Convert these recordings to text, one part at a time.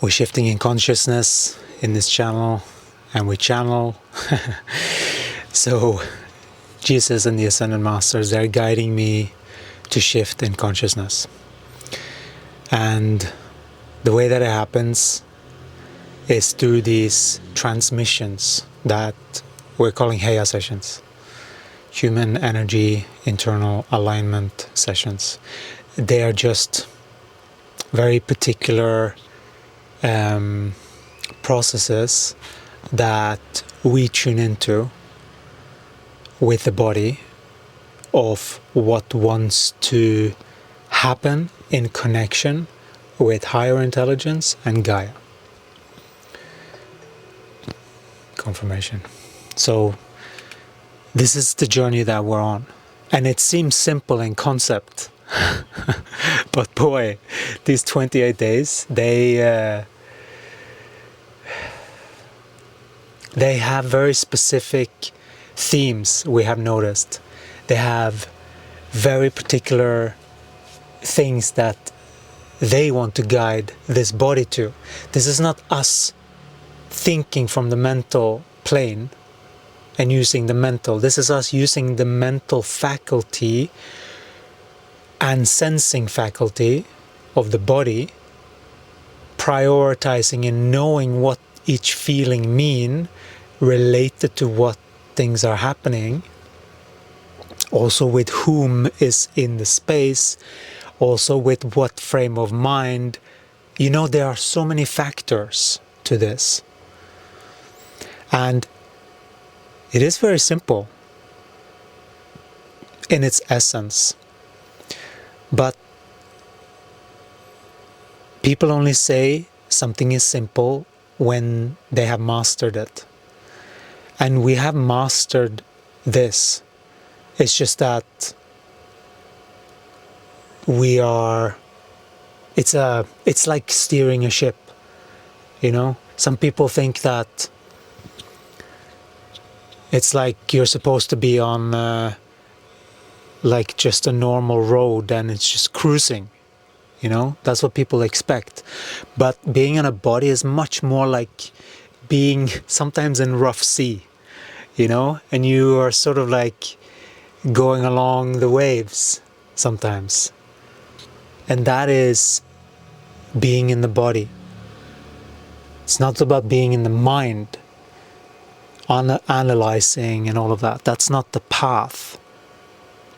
We're shifting in consciousness in this channel, and we channel. So Jesus and the Ascended Masters, they're guiding me to shift in consciousness. And the way that it happens is through these transmissions that we're calling gaia sessions. Human energy internal alignment sessions. They are just very particular processes that we tune into with the body of what wants to happen in connection with higher intelligence and Gaia. Confirmation. So this is the journey that we're on, and it seems simple in concept. But boy, these 28 days, they have very specific themes. We have noticed they have very particular things that they want to guide this body to. This is not us thinking from the mental plane and using the mental. This is us using the mental faculty and sensing faculty of the body, prioritizing and knowing what each feeling mean related to what things are happening, also with whom is in the space, also with what frame of mind. You know, there are so many factors to this, and it is very simple in its essence. But people only say something is simple when they have mastered it. And we have mastered this. It's just that we are, it's like steering a ship, you know? Some people think that it's like you're supposed to be on like just a normal road and it's just cruising, you know? That's what people expect. But being in a body is much more like being sometimes in rough sea, you know? And you are sort of like going along the waves sometimes. And that is being in the body. It's not about being in the mind, analyzing and all of that. That's not the path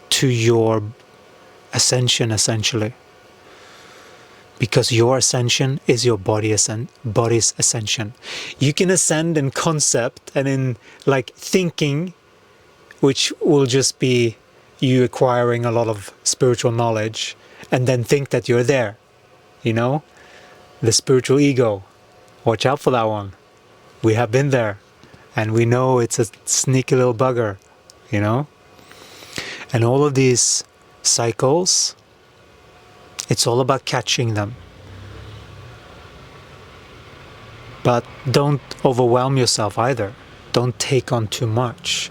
to your ascension, essentially. Because your ascension is your body's ascension. You can ascend in concept and in like thinking, which will just be you acquiring a lot of spiritual knowledge and then think that you're there, you know? The spiritual ego. Watch out for that one. We have been there and we know it's a sneaky little bugger, you know? And all of these cycles, it's all about catching them. But don't overwhelm yourself either. Don't take on too much.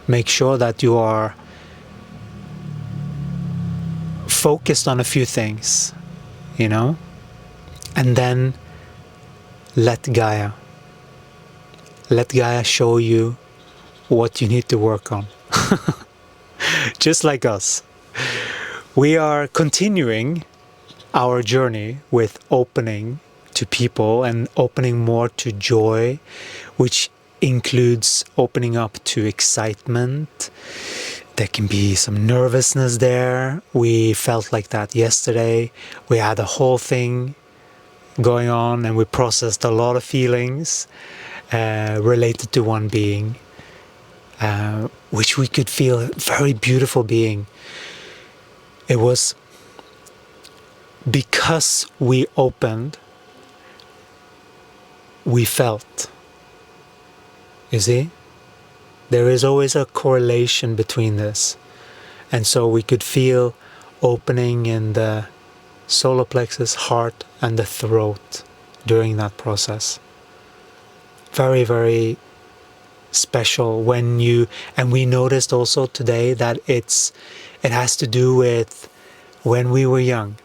Make sure that you are focused on a few things, you know? And then let Gaia show you what you need to work on. Just like us. We are continuing our journey with opening to people and opening more to joy, which includes opening up to excitement. There can be some nervousness there. We felt like that yesterday. We had a whole thing going on and we processed a lot of feelings related to one being, which we could feel a very beautiful being. It was because we opened, we felt. You see? There is always a correlation between this. And so we could feel opening in the solar plexus, heart, and the throat during that process. Very, very special when you, and we noticed also today that it has to do with when we were young.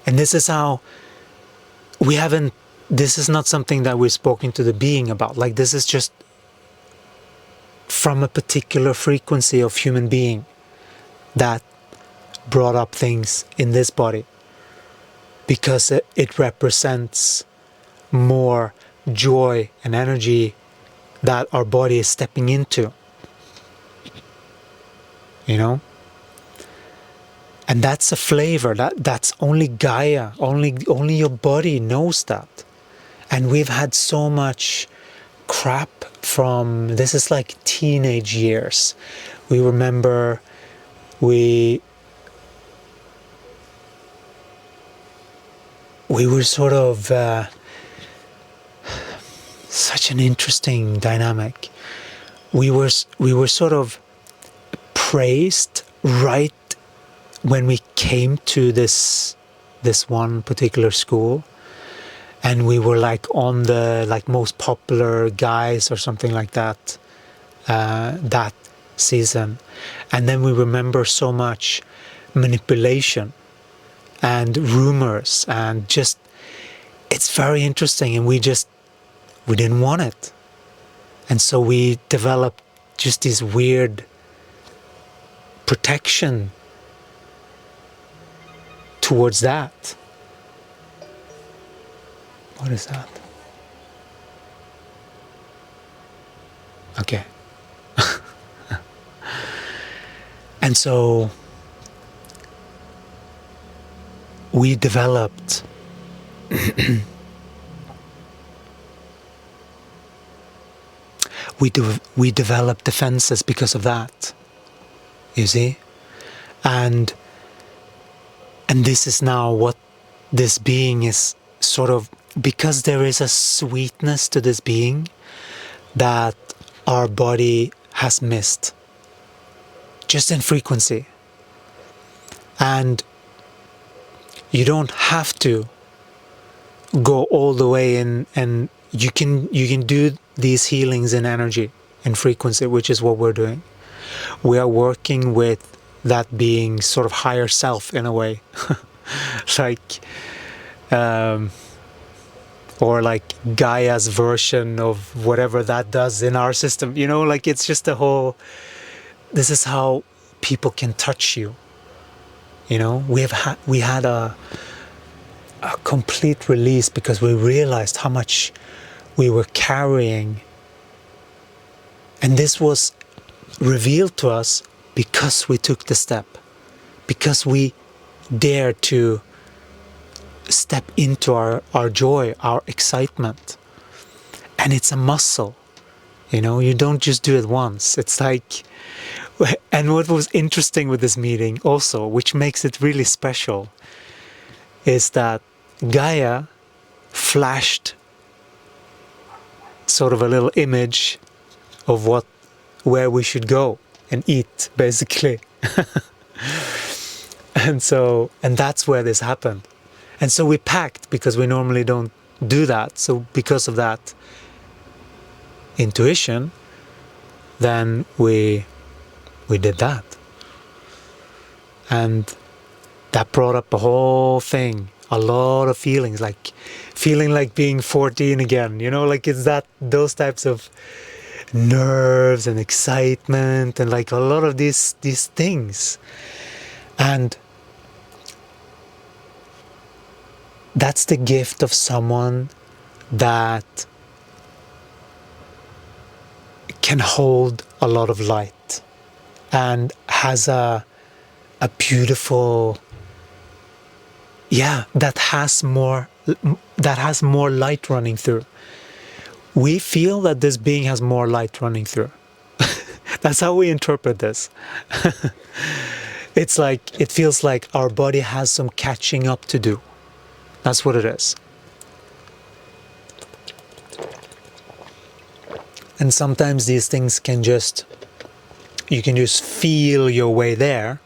And this is how we haven't, this is not something that we've spoken to the being about. Like, this is just from a particular frequency of human being that brought up things in this body, because it represents more joy and energy that our body is stepping into, you know. And that's a flavor that's only Gaia, only your body knows that. And we've had so much crap from, this is like teenage years. We remember we were sort of such an interesting dynamic. We were sort of praised right when we came to this one particular school, and we were like on the like most popular guys or something like that that season. And then we remember so much manipulation and rumors, and just, it's very interesting, and we didn't want it. And so we developed just this weird protection towards that. What is that? Okay. And so we developed we developed defenses because of that, you see. And this is now what this being is sort of, because there is a sweetness to this being that our body has missed, just in frequency. And you don't have to go all the way in, and you can do these healings in energy, in frequency, which is what we're doing. We are working with that being sort of higher self in a way. Like or like Gaia's version of whatever that does in our system, you know. Like, it's just a whole, this is how people can touch you, you know. We had a complete release because we realized how much we were carrying, and this was revealed to us because we took the step, because we dared to step into our joy, our excitement. And it's a muscle, you know. You don't just do it once. It's like, and what was interesting with this meeting also, which makes it really special, is that Gaia flashed sort of a little image of where we should go and eat, basically. And that's where this happened. And so we packed, because we normally don't do that. So because of that intuition, then we did that. And that brought up a whole thing, a lot of feelings, like feeling like being 14 again, you know, like it's those types of nerves and excitement and like a lot of these things. And that's the gift of someone that can hold a lot of light and has a beautiful, that has more light running through. We feel that this being has more light running through. That's how we interpret this. It's like, it feels like our body has some catching up to do. That's what it is. And sometimes these things you can just feel your way there.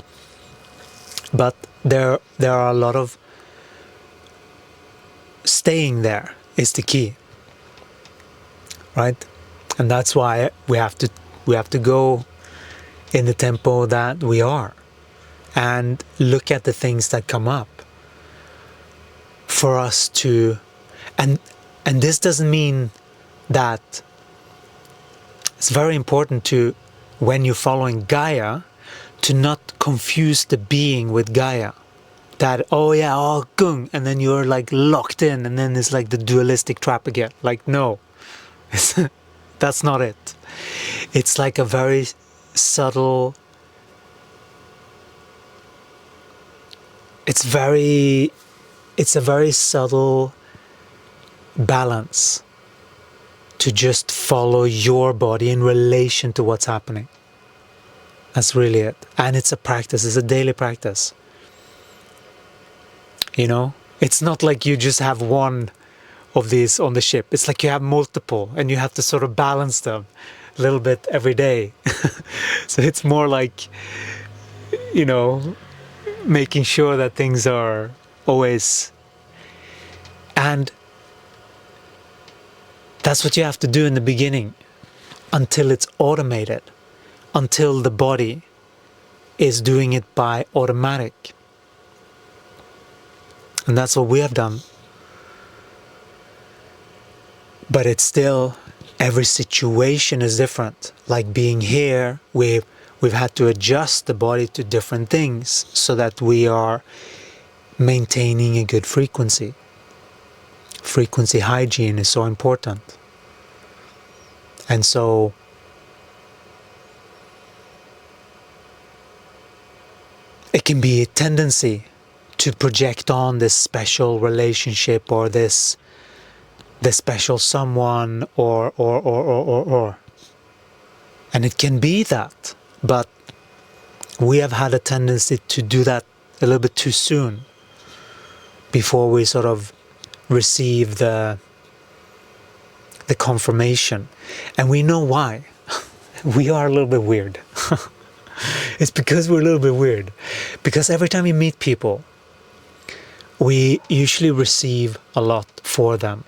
But there are a lot of staying there is the key. Right? And that's why we have to go in the tempo that we are and look at the things that come up for us to, And this doesn't mean that it's very important to, when you're following Gaia, to not confuse the being with Gaia. That, oh yeah, oh gung, and then you're like locked in, and then it's like the dualistic trap again. Like, no, that's not it. It's like a very subtle, it's a very subtle balance to just follow your body in relation to what's happening. That's really it. And it's a practice, it's a daily practice. You know, it's not like you just have one of these on the ship. It's like you have multiple and you have to sort of balance them a little bit every day. So it's more like, you know, making sure that things are always, and that's what you have to do in the beginning until it's automated, until the body is doing it by automatic. And that's what we have done. But it's still, every situation is different. Like being here, we've had to adjust the body to different things so that we are maintaining a good frequency. Frequency hygiene is so important. And so it can be a tendency to project on this special relationship or this special someone or. And it can be that, but we have had a tendency to do that a little bit too soon before we sort of receive the confirmation. And we know why. We are a little bit weird. It's because we're a little bit weird. Because every time we meet people, we usually receive a lot for them.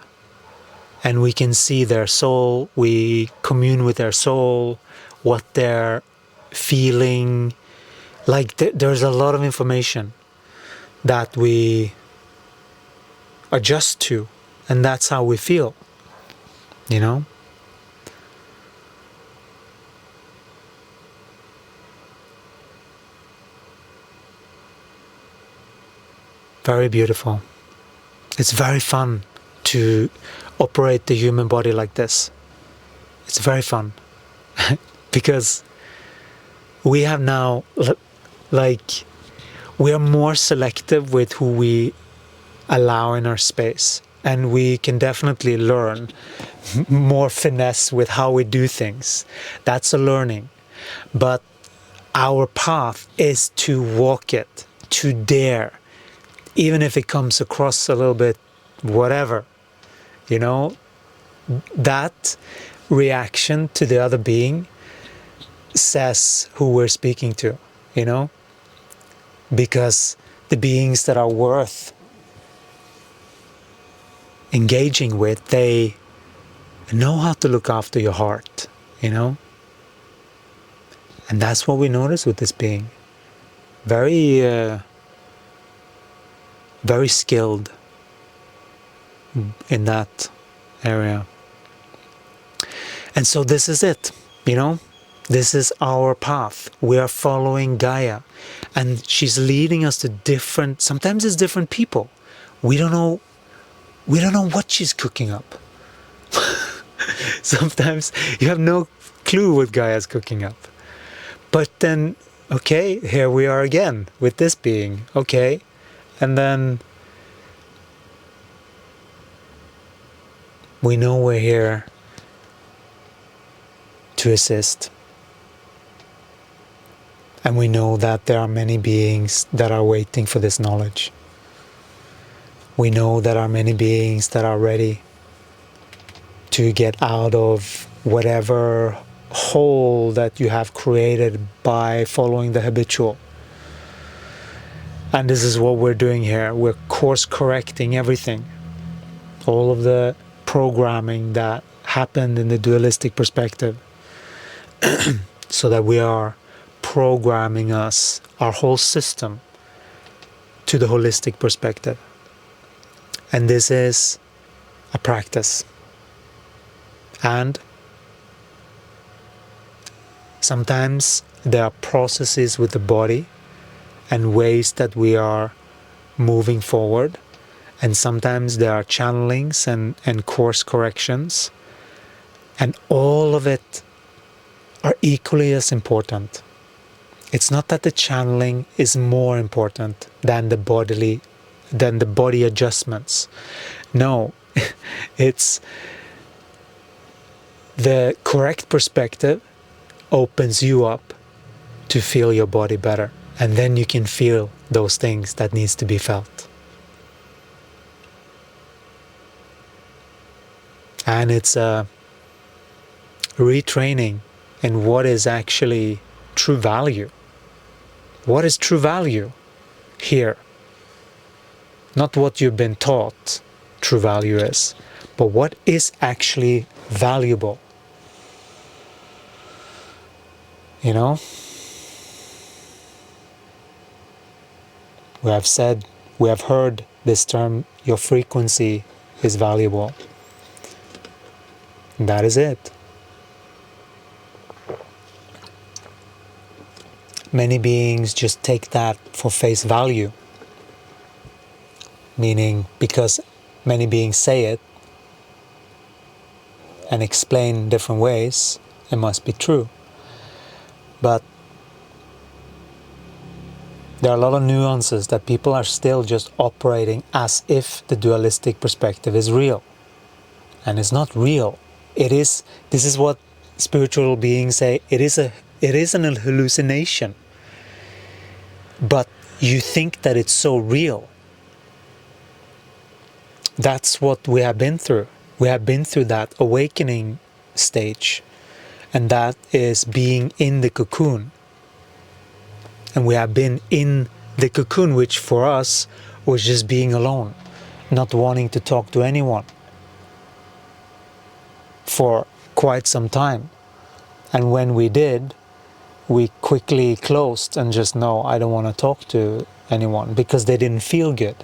And we can see their soul, we commune with their soul, what they're feeling. Like there's a lot of information that we adjust to, and that's how we feel, you know? Very beautiful. It's very fun to operate the human body like this. It's very fun. Because we have now, like, we are more selective with who we allow in our space. And we can definitely learn more finesse with how we do things. That's a learning. But our path is to walk it, to dare. Even if it comes across a little bit whatever, you know, that reaction to the other being says who we're speaking to, you know, because the beings that are worth engaging with, they know how to look after your heart, you know. And that's what we notice with this being. Very very skilled in that area. And so this is it, you know. This is our path. We are following Gaia, and she's leading us to different, sometimes it's different people. We don't know what she's cooking up. Sometimes you have no clue what Gaia's cooking up. But then, okay, here we are again with this being, okay. And then we know we're here to assist. And we know that there are many beings that are waiting for this knowledge. We know there are many beings that are ready to get out of whatever hole that you have created by following the habitual. And this is what we're doing here. We're course correcting everything. All of the programming that happened in the dualistic perspective. So that we are programming our whole system to the holistic perspective. And this is a practice. And sometimes there are processes with the body and ways that we are moving forward, and sometimes there are channelings and course corrections, and all of it are equally as important. It's not that the channeling is more important than the body adjustments. No, it's the correct perspective opens you up to feel your body better, and then you can feel those things that needs to be felt. And it's a retraining in what is actually true value. What is true value here? Not what you've been taught true value is, but what is actually valuable. You know? We have heard this term, your frequency is valuable. And that is it. Many beings just take that for face value. Meaning, because many beings say it and explain different ways, it must be true. But there are a lot of nuances that people are still just operating as if the dualistic perspective is real. And it's not real. This is what spiritual beings say, it is an hallucination. But you think that it's so real. That's what we have been through. We have been through that awakening stage. And that is being in the cocoon. And we have been in the cocoon, which for us was just being alone, not wanting to talk to anyone for quite some time. And when we did, we quickly closed and just, no, I don't want to talk to anyone, because they didn't feel good.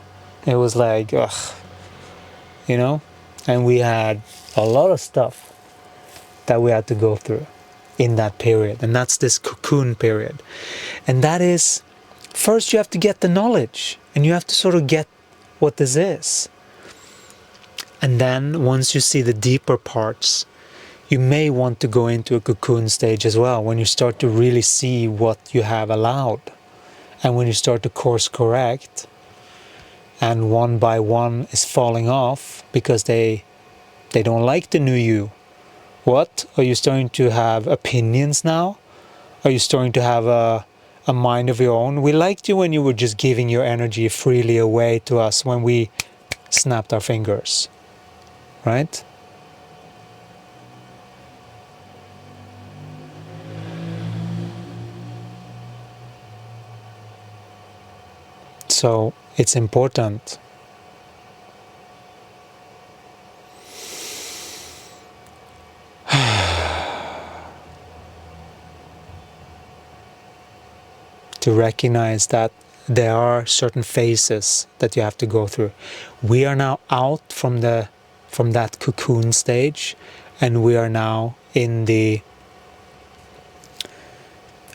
It was like, ugh, you know? And we had a lot of stuff that we had to go through in that period. And that's this cocoon period. And that is, first you have to get the knowledge, and you have to sort of get what this is. And then once you see the deeper parts, you may want to go into a cocoon stage as well, when you start to really see what you have allowed. And when you start to course correct, and one by one is falling off because they don't like the new you. What? Are you starting to have opinions now? Are you starting to have a mind of your own? We liked you when you were just giving your energy freely away to us when we snapped our fingers. Right? So it's important to recognize that there are certain phases that you have to go through. We are now out from that cocoon stage, and we are now in the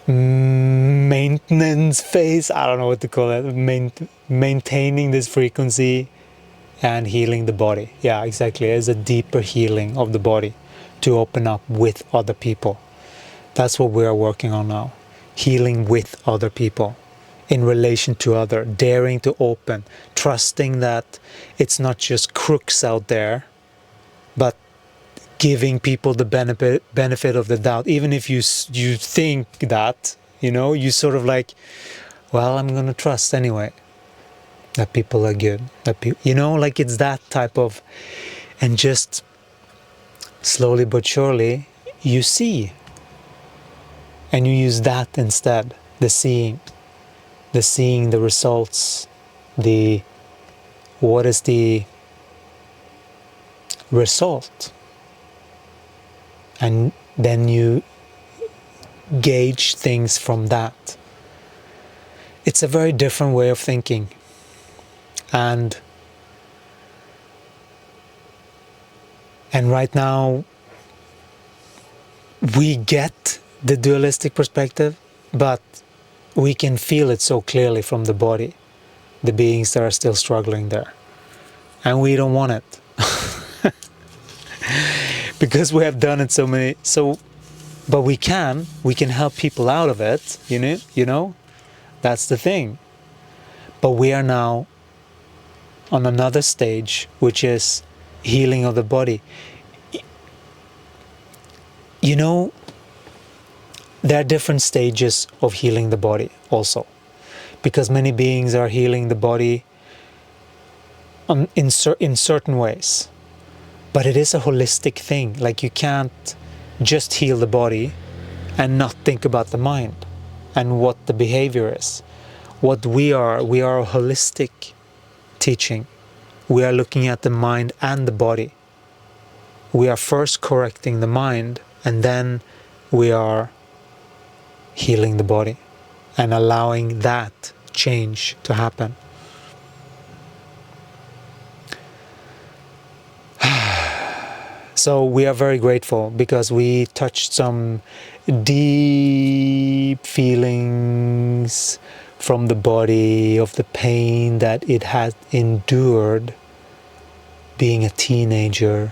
maintenance phase. I don't know what to call it. Maintaining this frequency and healing the body. Yeah, exactly. It's a deeper healing of the body to open up with other people. That's what we are working on now. Healing with other people, in relation to other, daring to open, trusting that it's not just crooks out there, but giving people the benefit of the doubt. Even if you think that, you sort of like, well, I'm going to trust anyway that people are good, that like it's that type of, and just slowly but surely you see, and you use that instead, the seeing, the results, what is the result, and then you gauge things from that. It's a very different way of thinking, and And right now, we get the dualistic perspective, but we can feel it so clearly from the body, the beings that are still struggling there. And we don't want it. Because we have done it but we can help people out of it, you know, that's the thing. But we are now on another stage, which is healing of the body. You know, there are different stages of healing the body also, because many beings are healing the body in certain ways. But it is a holistic thing. Like, you can't just heal the body and not think about the mind and what the behavior is. What we are a holistic teaching. We are looking at the mind and the body. We are first correcting the mind, and then we are healing the body and allowing that change to happen. So we are very grateful, because we touched some deep feelings from the body of the pain that it had endured being a teenager,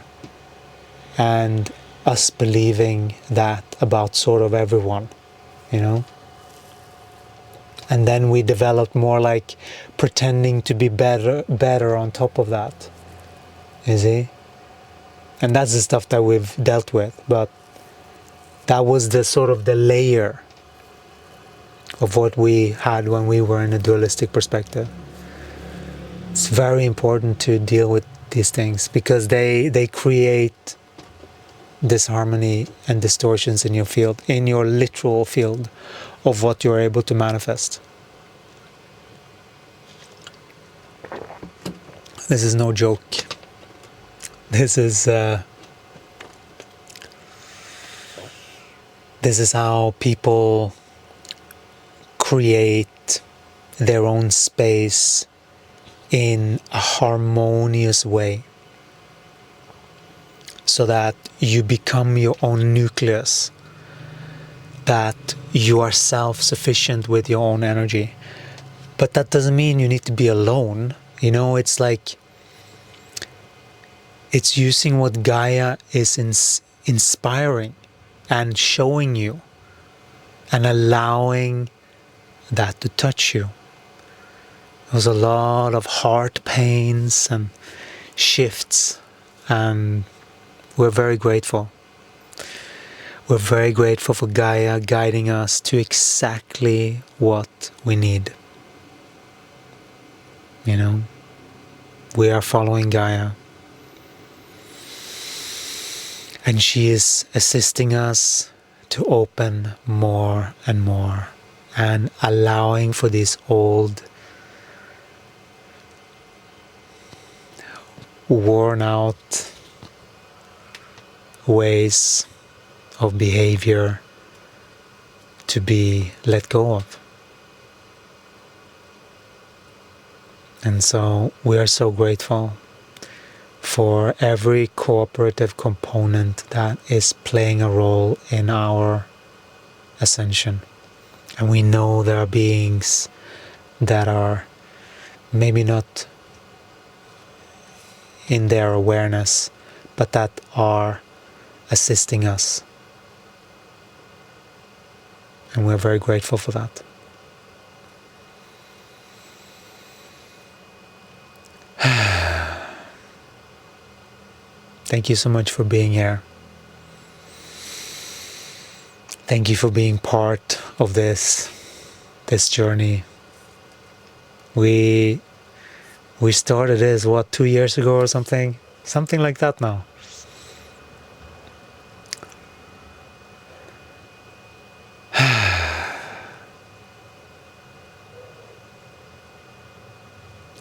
and us believing that about sort of everyone, you know. And then we developed more like pretending to be better on top of that, you see. And that's the stuff that we've dealt with, but that was the sort of the layer of what we had when we were in a dualistic perspective. It's very important to deal with these things, because they create disharmony and distortions in your field, in your literal field of what you're able to manifest. This is no joke. This is how people create their own space in a harmonious way, so that you become your own nucleus, that you are self-sufficient with your own energy. But that doesn't mean you need to be alone. You know, it's like, it's using what Gaia is inspiring and showing you, and allowing that to touch you. There's a lot of heart pains and shifts, and we're very grateful. We're very grateful for Gaia guiding us to exactly what we need. You know, we are following Gaia. And she is assisting us to open more and more, and allowing for these old, worn out ways of behavior to be let go of. And so we are so grateful for every cooperative component that is playing a role in our ascension. And we know there are beings that are maybe not in their awareness, but that are assisting us. And we're very grateful for that. Thank you so much for being here. Thank you for being part of this journey. We started this, 2 years ago or something? Something like that now.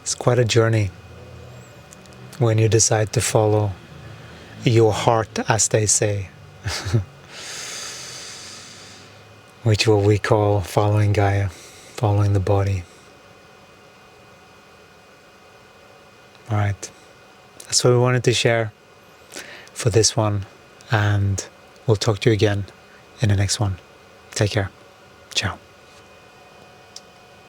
It's quite a journey when you decide to follow your heart, as they say. Which what we call following Gaia, following the body. Alright, that's what we wanted to share. for this one, and we'll talk to you again in the next one. Take care. Ciao.